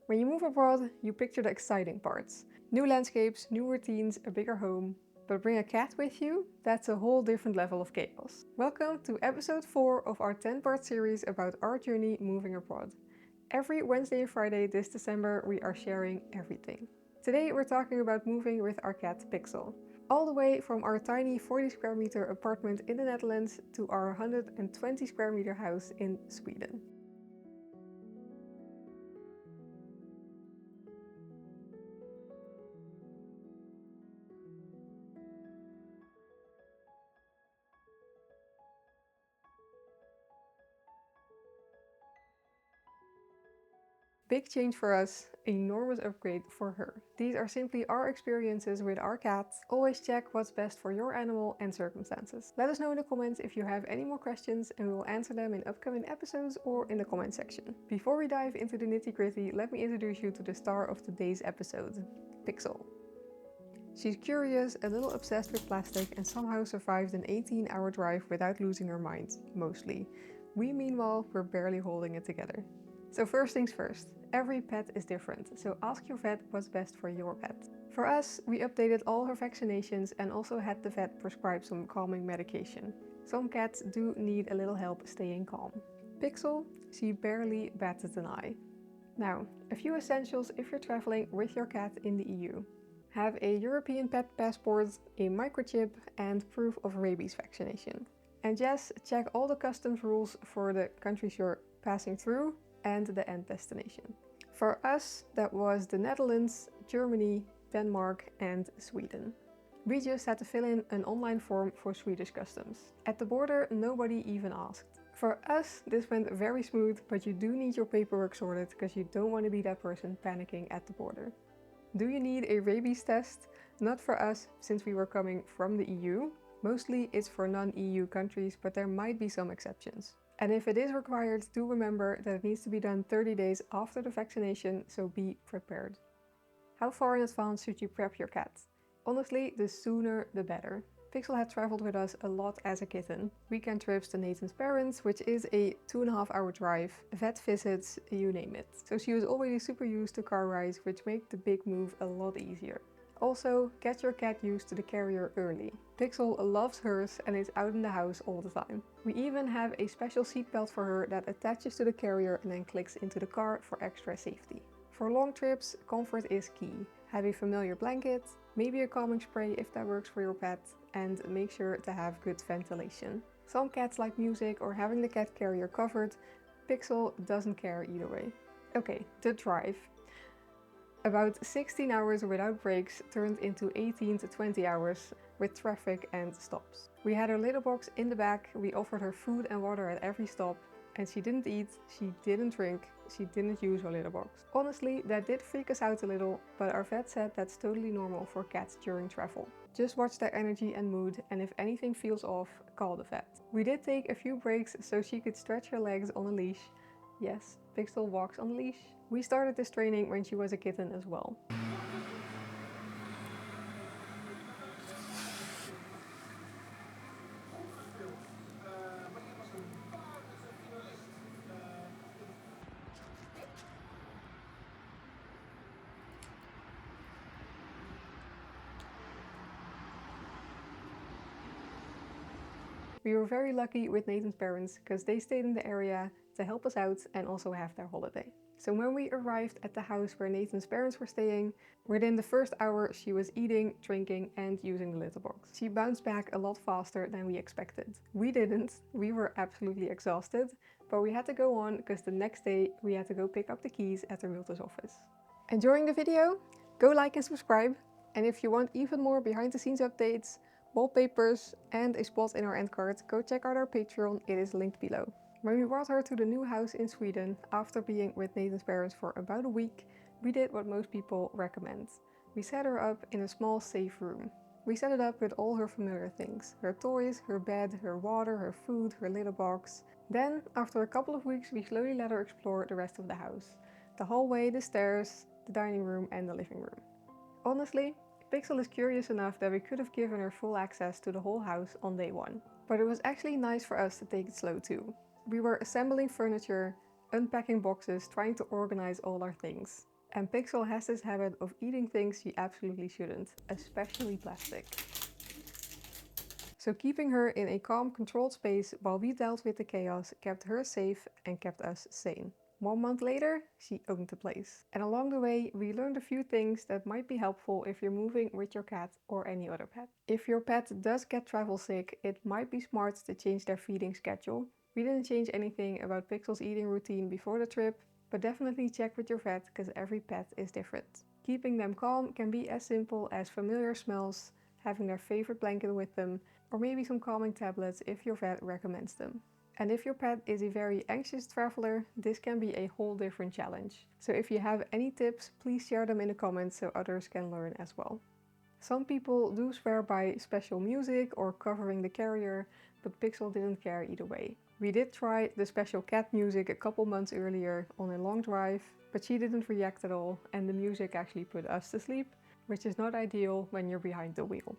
When you move abroad, you picture the exciting parts. New landscapes, new routines, a bigger home. But bring a cat with you? That's a whole different level of chaos. Welcome to episode 4 of our 10-part series about our journey moving abroad. Every Wednesday and Friday this December we are sharing everything. Today we're talking about moving with our cat Pixel. All the way from our tiny 40 square meter apartment in the Netherlands to our 120 square meter house in Sweden. Big change for us, enormous upgrade for her. These are simply our experiences with our cat. Always check what's best for your animal and circumstances. Let us know in the comments if you have any more questions and we will answer them in upcoming episodes or in the comment section. Before we dive into the nitty-gritty, let me introduce you to the star of today's episode, Pixel. She's curious, a little obsessed with plastic, and somehow survived an 18-hour drive without losing her mind, mostly. We, meanwhile, were barely holding it together. So first things first, every pet is different, so ask your vet what's best for your pet. For us, we updated all her vaccinations and also had the vet prescribe some calming medication. Some cats do need a little help staying calm. Pixel, she barely batted an eye. Now, a few essentials if you're traveling with your cat in the EU. Have a European pet passport, a microchip, and proof of rabies vaccination. And yes, check all the customs rules for the countries you're passing through and the end destination. For us, that was the Netherlands, Germany, Denmark, and Sweden. We just had to fill in an online form for Swedish customs. At the border, nobody even asked. For us, this went very smooth, but you do need your paperwork sorted because you don't want to be that person panicking at the border. Do you need a rabies test? Not for us, since we were coming from the EU. Mostly it's for non-EU countries, but there might be some exceptions. And if it is required, do remember that it needs to be done 30 days after the vaccination, so be prepared. How far in advance should you prep your cat? Honestly, the sooner the better. Pixel had traveled with us a lot as a kitten. Weekend trips to Nathan's parents, which is a 2.5-hour drive, vet visits, you name it. So she was already super used to car rides, which make the big move a lot easier. Also, get your cat used to the carrier early. Pixel loves hers and is out in the house all the time. We even have a special seatbelt for her that attaches to the carrier and then clicks into the car for extra safety. For long trips, comfort is key. Have a familiar blanket, maybe a calming spray if that works for your pet, and make sure to have good ventilation. Some cats like music or having the cat carrier covered. Pixel doesn't care either way. Okay, the drive. About 16 hours without breaks turned into 18 to 20 hours with traffic and stops. We had her litter box in the back, we offered her food and water at every stop, and she didn't eat, she didn't drink, she didn't use her litter box. Honestly, that did freak us out a little, but our vet said that's totally normal for cats during travel. Just watch their energy and mood, and if anything feels off, call the vet. We did take a few breaks so she could stretch her legs on a leash. Yes, Pixel walks on a leash. We started this training when she was a kitten as well. We were very lucky with Nathan's parents because they stayed in the area to help us out and also have their holiday. So when we arrived at the house where Nathan's parents were staying, within the first hour she was eating, drinking and using the litter box. She bounced back a lot faster than we expected. We didn't, we were absolutely exhausted, but we had to go on because the next day we had to go pick up the keys at the realtor's office. Enjoying the video? Go like and subscribe, and if you want even more behind the scenes updates, wallpapers and a spot in our end card, go check out our Patreon, it is linked below. When we brought her to the new house in Sweden, after being with Nathan's parents for about a week, we did what most people recommend. We set her up in a small safe room. We set it up with all her familiar things, her toys, her bed, her water, her food, her litter box. Then, after a couple of weeks, we slowly let her explore the rest of the house. The hallway, the stairs, the dining room and the living room. Honestly, Pixel is curious enough that we could have given her full access to the whole house on day one. But it was actually nice for us to take it slow too. We were assembling furniture, unpacking boxes, trying to organize all our things. And Pixel has this habit of eating things she absolutely shouldn't, especially plastic. So keeping her in a calm, controlled space while we dealt with the chaos kept her safe and kept us sane. 1 month later, she owned the place. And along the way, we learned a few things that might be helpful if you're moving with your cat or any other pet. If your pet does get travel sick, it might be smart to change their feeding schedule. We didn't change anything about Pixel's eating routine before the trip, but definitely check with your vet because every pet is different. Keeping them calm can be as simple as familiar smells, having their favorite blanket with them, or maybe some calming tablets if your vet recommends them. And if your pet is a very anxious traveler, this can be a whole different challenge. So if you have any tips, please share them in the comments so others can learn as well. Some people do swear by special music or covering the carrier, but Pixel didn't care either way. We did try the special cat music a couple months earlier on a long drive, but she didn't react at all, and the music actually put us to sleep, which is not ideal when you're behind the wheel.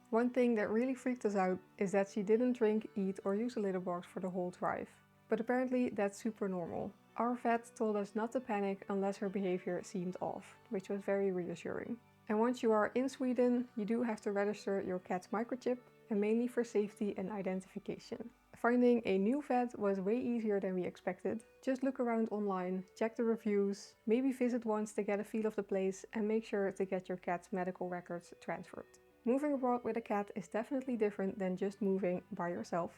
One thing that really freaked us out is that she didn't drink, eat or use a litter box for the whole drive. But apparently that's super normal. Our vet told us not to panic unless her behavior seemed off, which was very reassuring. And once you are in Sweden, you do have to register your cat's microchip, and mainly for safety and identification. Finding a new vet was way easier than we expected. Just look around online, check the reviews, maybe visit once to get a feel of the place, and make sure to get your cat's medical records transferred. Moving abroad with a cat is definitely different than just moving by yourself.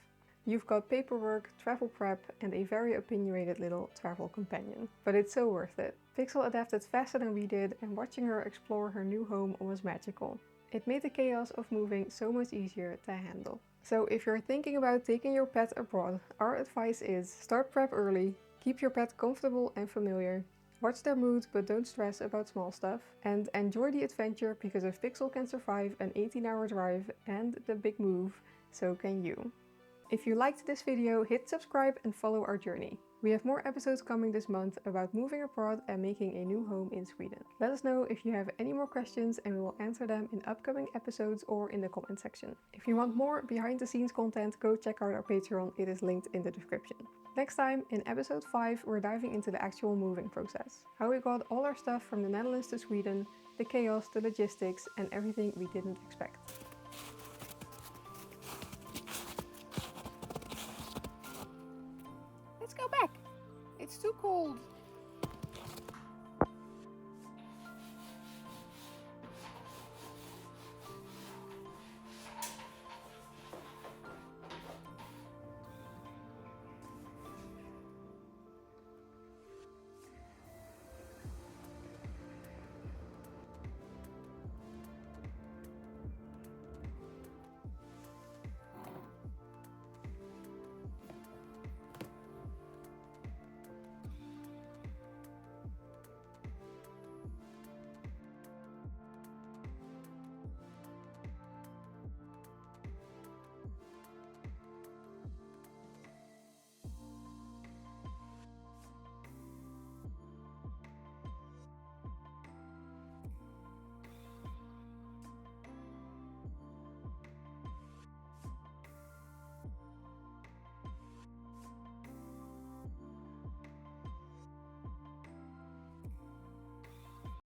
You've got paperwork, travel prep, and a very opinionated little travel companion. But it's so worth it. Pixel adapted faster than we did, and watching her explore her new home was magical. It made the chaos of moving so much easier to handle. So if you're thinking about taking your pet abroad, our advice is start prep early, keep your pet comfortable and familiar, watch their mood but don't stress about small stuff, and enjoy the adventure because if Pixel can survive an 18-hour drive and the big move, so can you. If you liked this video, hit subscribe and follow our journey. We have more episodes coming this month about moving abroad and making a new home in Sweden. Let us know if you have any more questions and we will answer them in upcoming episodes or in the comment section. If you want more behind the scenes content, go check out our Patreon, it is linked in the description. Next time, in episode 5, we're diving into the actual moving process. How we got all our stuff from the Netherlands to Sweden, the chaos, the logistics, and everything we didn't expect. Let's go back. It's too cold.